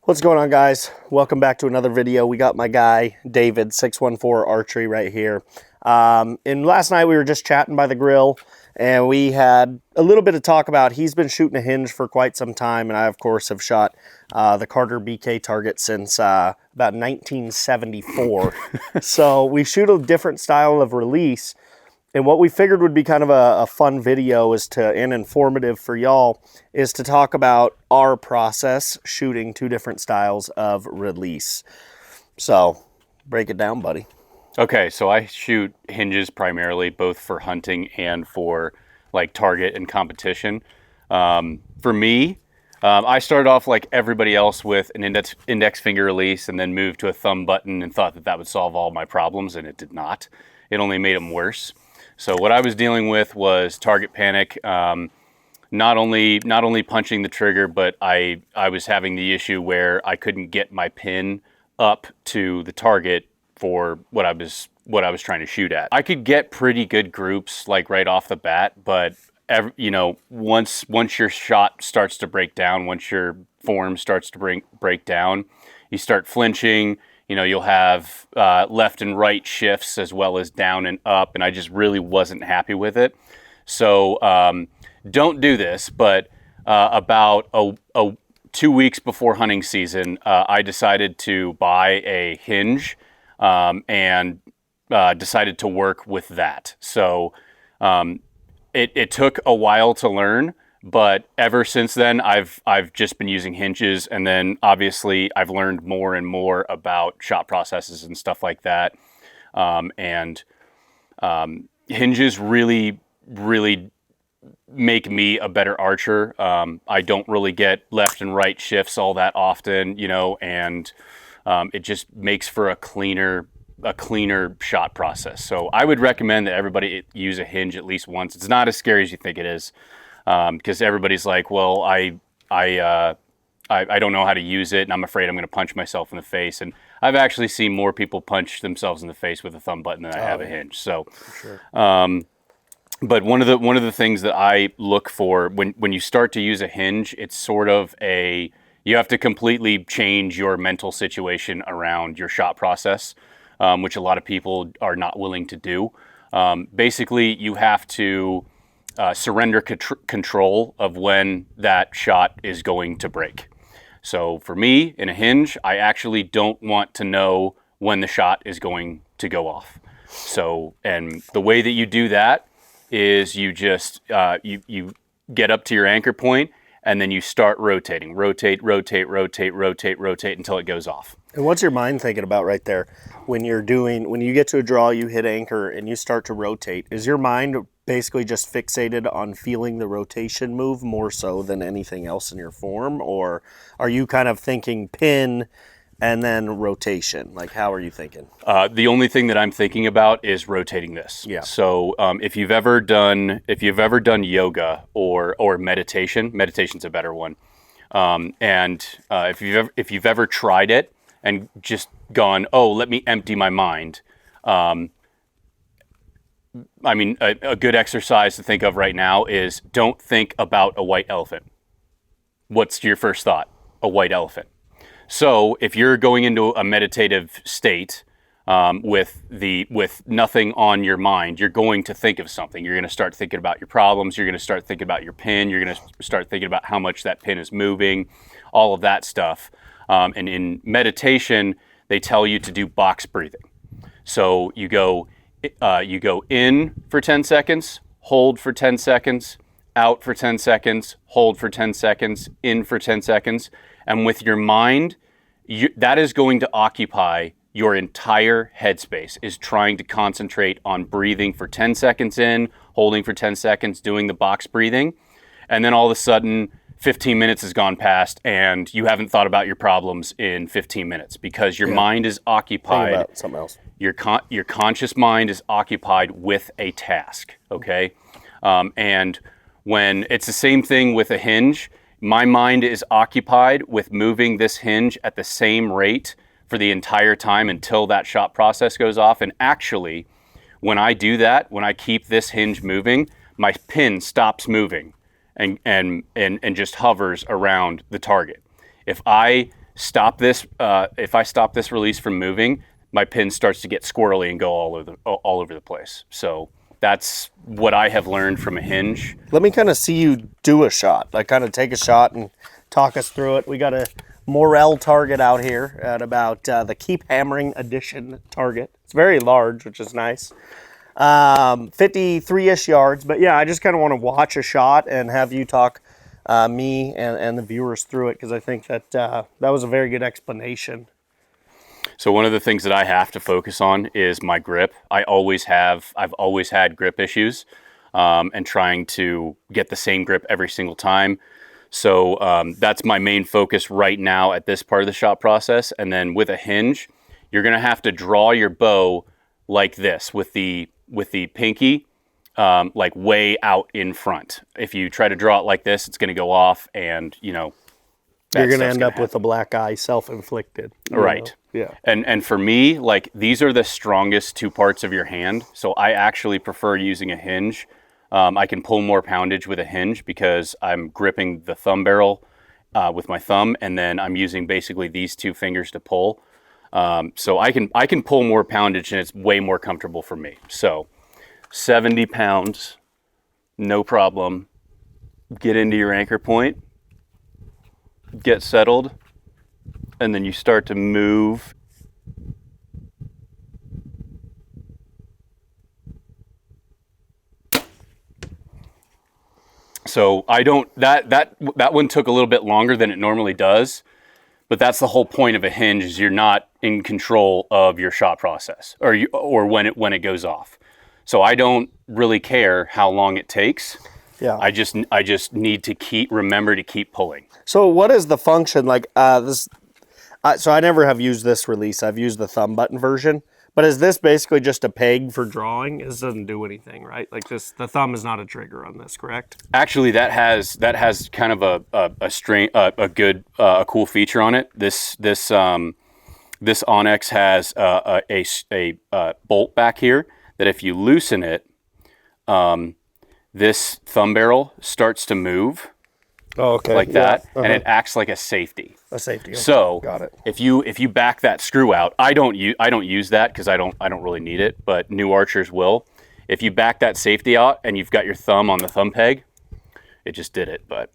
What's going on, guys? Welcome back to another video. We got my guy David 614 Archery right here. And last night we were just chatting by the grill, and we had a little bit of talk about he's been shooting a Hinge for quite some time, and I of course have shot the Carter BK target since about 1974. So we shoot a different style of release. And what we figured would be kind of a fun video and informative for y'all is to talk about our process shooting two different styles of release. So break it down, buddy. Okay, so I shoot Hinges primarily, both for hunting and for like target and competition. For me, I started off like everybody else with an index finger release and then moved to a thumb button and thought that would solve all my problems, and it did not. It only made them worse. So what I was dealing with was target panic, not only punching the trigger, but I was having the issue where I couldn't get my pin up to the target for what I was trying to shoot at. I could get pretty good groups like right off the bat, but once your shot starts to break down, once your form starts to break down, you start flinching. You'll have left and right shifts as well as down and up, and I just really wasn't happy with it. So don't do this, but about 2 weeks before hunting season, I decided to buy a Hinge and decided to work with that. So it took a while to learn, but ever since then, I've just been using Hinges, and then obviously I've learned more and more about shot processes and stuff like that. Hinges really make me a better archer. I don't really get left and right shifts all that often, and it just makes for a cleaner shot process. So I would recommend that everybody use a Hinge at least once. It's not as scary as you think it is. Because everybody's like, well, I don't know how to use it, and I'm afraid I'm going to punch myself in the face. And I've actually seen more people punch themselves in the face with a thumb button than I have a Hinge. So, sure. But one of the things that I look for when you start to use a Hinge, it's sort of you have to completely change your mental situation around your shot process, which a lot of people are not willing to do. Basically, you have to surrender control of when that shot is going to break. So for me, in a Hinge, I actually don't want to know when the shot is going to go off. So, and the way that you do that is you just, you get up to your anchor point, and then you start rotating. Rotate until it goes off. And what's your mind thinking about right there? When you get to a draw, you hit anchor and you start to rotate. Is your mind basically just fixated on feeling the rotation move more so than anything else in your form? Or are you kind of thinking pin and then rotation? Like, how are you thinking? The only thing that I'm thinking about is rotating this. Yeah. So if you've ever done yoga or meditation's a better one. If you've ever tried it and just gone, oh, let me empty my mind. A good exercise to think of right now is don't think about a white elephant. What's your first thought? A white elephant. So if you're going into a meditative state with nothing on your mind, you're going to think of something. You're going to start thinking about your problems. You're going to start thinking about your pin. You're going to start thinking about how much that pin is moving, all of that stuff. And in meditation, they tell you to do box breathing. So you go in for 10 seconds, hold for 10 seconds, out for 10 seconds, hold for 10 seconds, in for 10 seconds. And with your mind, that is going to occupy your entire headspace, is trying to concentrate on breathing for 10 seconds in, holding for 10 seconds, doing the box breathing. And then all of a sudden, 15 minutes has gone past and you haven't thought about your problems in 15 minutes because your mind is occupied. Think about something else. Your conscious mind is occupied with a task, okay? And when it's the same thing with a Hinge, my mind is occupied with moving this Hinge at the same rate for the entire time until that shot process goes off. And actually, when I do that, when I keep this Hinge moving, my pin stops moving and just hovers around the target. If I stop this, if I stop this release from moving, my pin starts to get squirrely and go all over the place. So that's what I have learned from a Hinge. Let me kind of see you do a shot. Like kind of take a shot and talk us through it. We got a Morel target out here at about the Keep Hammering Edition target. It's very large, which is nice. 53-ish yards. But yeah, I just kind of want to watch a shot and have you talk me and the viewers through it, because I think that that was a very good explanation. So one of the things that I have to focus on is my grip. I've always had grip issues, and trying to get the same grip every single time. So that's my main focus right now at this part of the shot process. And then with a Hinge, you're gonna have to draw your bow like this with the pinky like way out in front. If you try to draw it like this, it's gonna go off, and you're gonna end up with a black eye, self-inflicted. Right. Yeah. And for me, like, these are the strongest two parts of your hand. So I actually prefer using a Hinge. I can pull more poundage with a Hinge because I'm gripping the thumb barrel with my thumb, and then I'm using basically these two fingers to pull. So I can pull more poundage, and it's way more comfortable for me. So 70 pounds, no problem. Get into your anchor point, get settled, and then you start to move. So that one took a little bit longer than it normally does, but that's the whole point of a Hinge, is you're not in control of your shot process or when it goes off. So I don't really care how long it takes. Yeah. I just need to remember to keep pulling. So what is the function like this? So I never have used this release. I've used the thumb button version. But is this basically just a peg for drawing? This doesn't do anything, right? Like this, the thumb is not a trigger on this, correct? Actually, that has kind of a cool feature on it. This Onyx has a bolt back here that if you loosen it, this thumb barrel starts to move. Oh, okay. Like that, and it acts like a safety. A safety. Okay. So got it. If you back that screw out, I don't use that because I don't really need it, but new archers will. If you back that safety out and you've got your thumb on the thumb peg, it just did it. But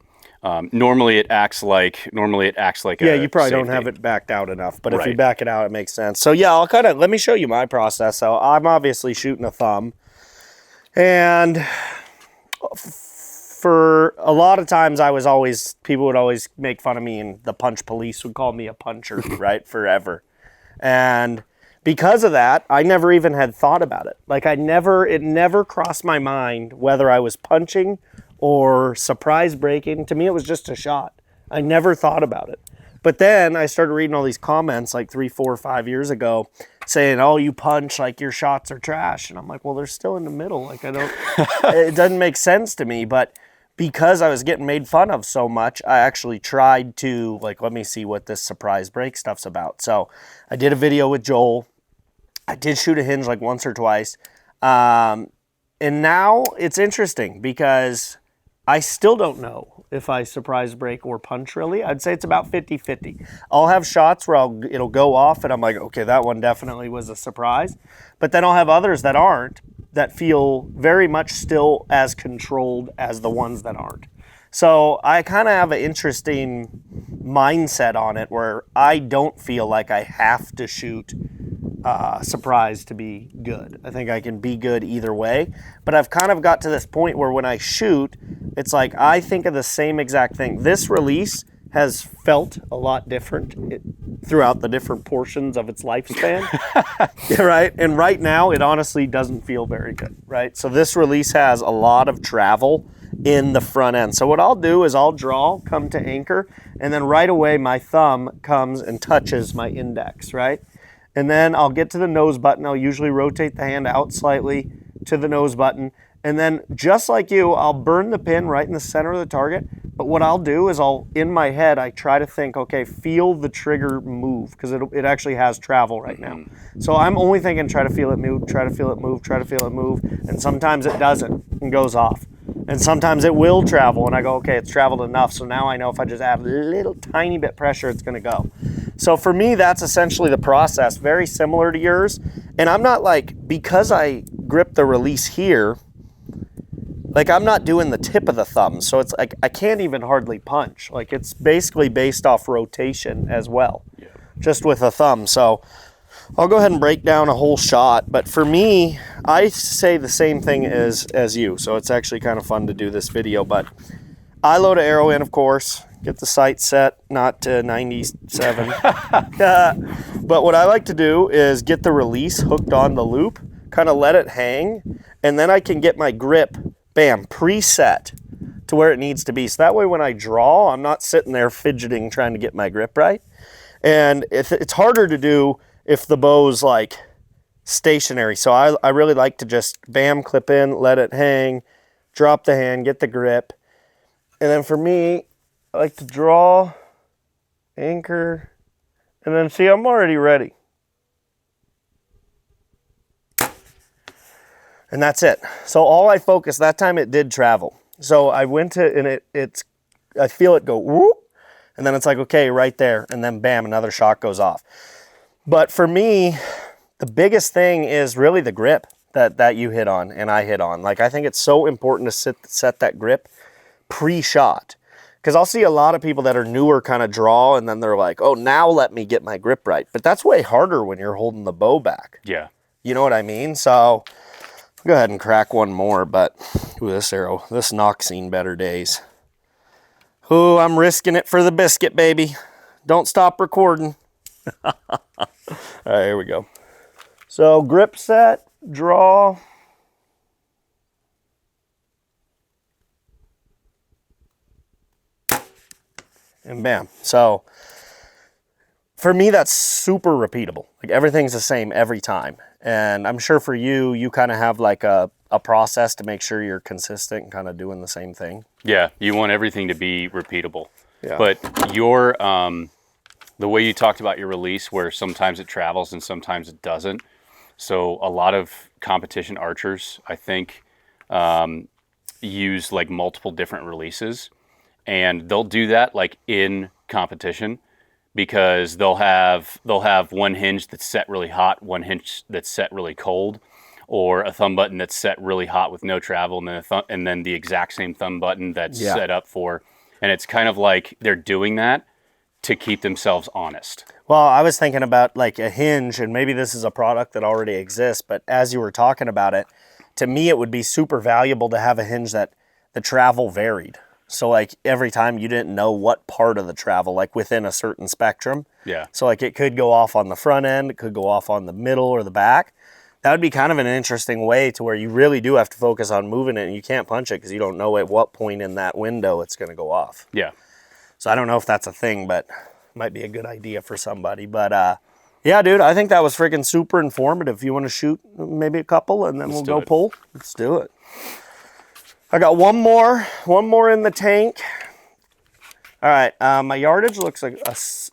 normally it acts like yeah. You probably safety. don't have it backed out enough, but if you Right. back it out, it makes sense. So yeah, let me show you my process. So I'm obviously shooting a thumb, and for a lot of times people would always make fun of me, and the punch police would call me a puncher, right? Forever. And because of that, I never even had thought about it. Like it never crossed my mind whether I was punching or surprise breaking. To me, it was just a shot. I never thought about it. But then I started reading all these comments like 3, 4, 5 years ago saying, oh, you punch, like your shots are trash. And I'm like, well, they're still in the middle. Like it doesn't make sense to me. But because I was getting made fun of so much, I actually tried to, like, let me see what this surprise break stuff's about. So I did a video with Joel. I did shoot a Hinge like once or twice. And now it's interesting because I still don't know if I surprise break or punch really. I'd say it's about 50-50. I'll have shots where it'll go off and I'm like, okay, that one definitely was a surprise. But then I'll have others that aren't, that feel very much still as controlled as the ones that aren't. So I kind of have an interesting mindset on it where I don't feel like I have to shoot surprise to be good. I think I can be good either way. But I've kind of got to this point where when I shoot, it's like I think of the same exact thing. This release has felt a lot different throughout the different portions of its lifespan. Yeah, right? And right now, it honestly doesn't feel very good, right? So this release has a lot of travel in the front end. So what I'll do is I'll draw, come to anchor, and then right away my thumb comes and touches my index, right? And then I'll get to the nose button. I'll usually rotate the hand out slightly to the nose button. And then just like you, I'll burn the pin right in the center of the target. But what I'll do is in my head, I try to think, okay, feel the trigger move, because it actually has travel right now. So I'm only thinking, try to feel it move, try to feel it move, try to feel it move. And sometimes it doesn't and goes off. And sometimes it will travel and I go, okay, it's traveled enough. So now I know if I just add a little tiny bit pressure, it's gonna go. So for me, that's essentially the process, very similar to yours. And I'm not like, because I grip the release here, like I'm not doing the tip of the thumb. So it's like, I can't even hardly punch. Like it's basically based off rotation as well, just with a thumb. So I'll go ahead and break down a whole shot. But for me, I say the same thing as you. So it's actually kind of fun to do this video, but I load an arrow in, of course. Get the sight set, not to 97. But what I like to do is get the release hooked on the loop, kind of let it hang, and then I can get my grip, bam, preset to where it needs to be. So that way when I draw, I'm not sitting there fidgeting trying to get my grip right. And it's harder to do if the bow's like stationary. So I really like to just bam, clip in, let it hang, drop the hand, get the grip. And then for me, I like to draw, anchor, and then see, I'm already ready. And that's it. So all I focus, that time it did travel. So I went to, and I feel it go, whoop, and then it's like, okay, right there. And then bam, another shot goes off. But for me, the biggest thing is really the grip that you hit on and I hit on. Like, I think it's so important to set that grip pre-shot. Because I'll see a lot of people that are newer kind of draw, and then they're like, oh, now let me get my grip right. But that's way harder when you're holding the bow back. Yeah. You know what I mean? So I'll go ahead and crack one more, but ooh, this arrow, this knock's seen better days. Ooh, I'm risking it for the biscuit, baby. Don't stop recording. All right, here we go. So grip set, draw. And bam. So for me, that's super repeatable. Like everything's the same every time. And I'm sure for you, you kind of have like a process to make sure you're consistent and kind of doing the same thing. Yeah, you want everything to be repeatable. Yeah. But your the way you talked about your release, where sometimes it travels and sometimes it doesn't. So a lot of competition archers, I think, use like multiple different releases. And they'll do that like in competition, because they'll have one hinge that's set really hot, one hinge that's set really cold, or a thumb button that's set really hot with no travel, and then the exact same thumb button that's set up for. And it's kind of like they're doing that to keep themselves honest. Well, I was thinking about like a hinge, and maybe this is a product that already exists, but as you were talking about it, to me it would be super valuable to have a hinge that the travel varied. So like every time you didn't know what part of the travel, like within a certain spectrum. Yeah. So like it could go off on the front end, it could go off on the middle or the back. That would be kind of an interesting way to where you really do have to focus on moving it, and you can't punch it because you don't know at what point in that window it's going to go off. Yeah. So I don't know if that's a thing, but it might be a good idea for somebody. But yeah, dude, I think that was freaking super informative. If you want to shoot maybe a couple and then we'll go pull, let's do it. I got one more in the tank. All right, my yardage looks like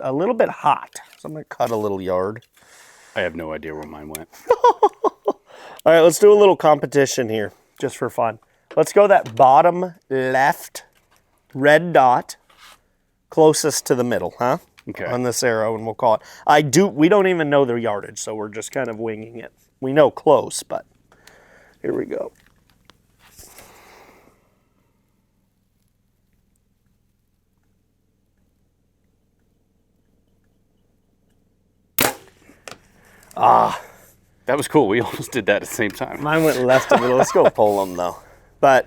a little bit hot, so I'm gonna cut a little yard. I have no idea where mine went. All right, let's do a little competition here, just for fun. Let's go that bottom left red dot closest to the middle, huh? Okay. On this arrow, and we'll call it. We don't even know the yardage, so we're just kind of winging it. We know close, but here we go. That was cool. We almost did that at the same time. Mine went left a little. Let's go pull them though. But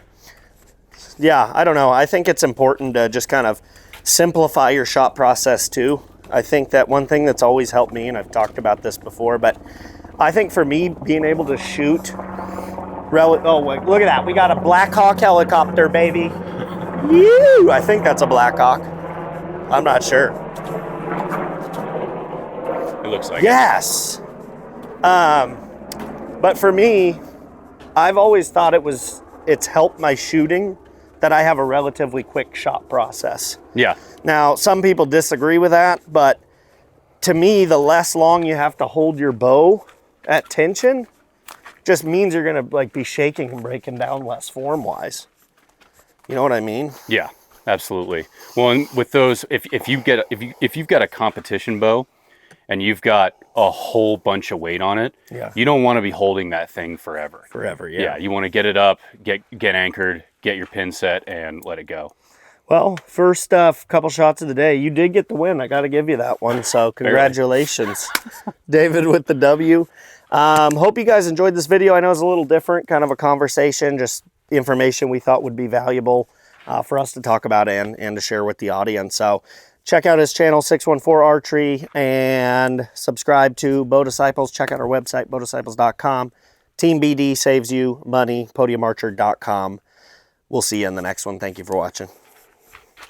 yeah, I don't know. I think it's important to just kind of simplify your shot process too. I think that one thing that's always helped me, and I've talked about this before, but I think for me, being able to shoot, oh wait, look at that. We got a Black Hawk helicopter, baby. Woo! I think that's a Black Hawk. I'm not sure. It looks like yes. But for me, I've always thought it's helped my shooting that I have a relatively quick shot process. Yeah. Now, some people disagree with that, but to me, the less long you have to hold your bow at tension just means you're gonna like be shaking and breaking down less form-wise. You know what I mean? Yeah. absolutely. Well, and with those, if you've got a competition bow and you've got a whole bunch of weight on it, Yeah. you don't want to be holding that thing forever. Forever, Yeah, you want to get it up, get anchored, get your pin set, and let it go. Well, first couple shots of the day, you did get the win. I got to give you that one. So congratulations, David, with the W. Hope you guys enjoyed this video. I know it's a little different, kind of a conversation, just information we thought would be valuable for us to talk about and to share with the audience. So check out his channel, 614 Archery, and subscribe to Bow Disciples. Check out our website, bowdisciples.com. teambd saves you money, podiumarcher.com. We'll see you in the next one. Thank you for watching.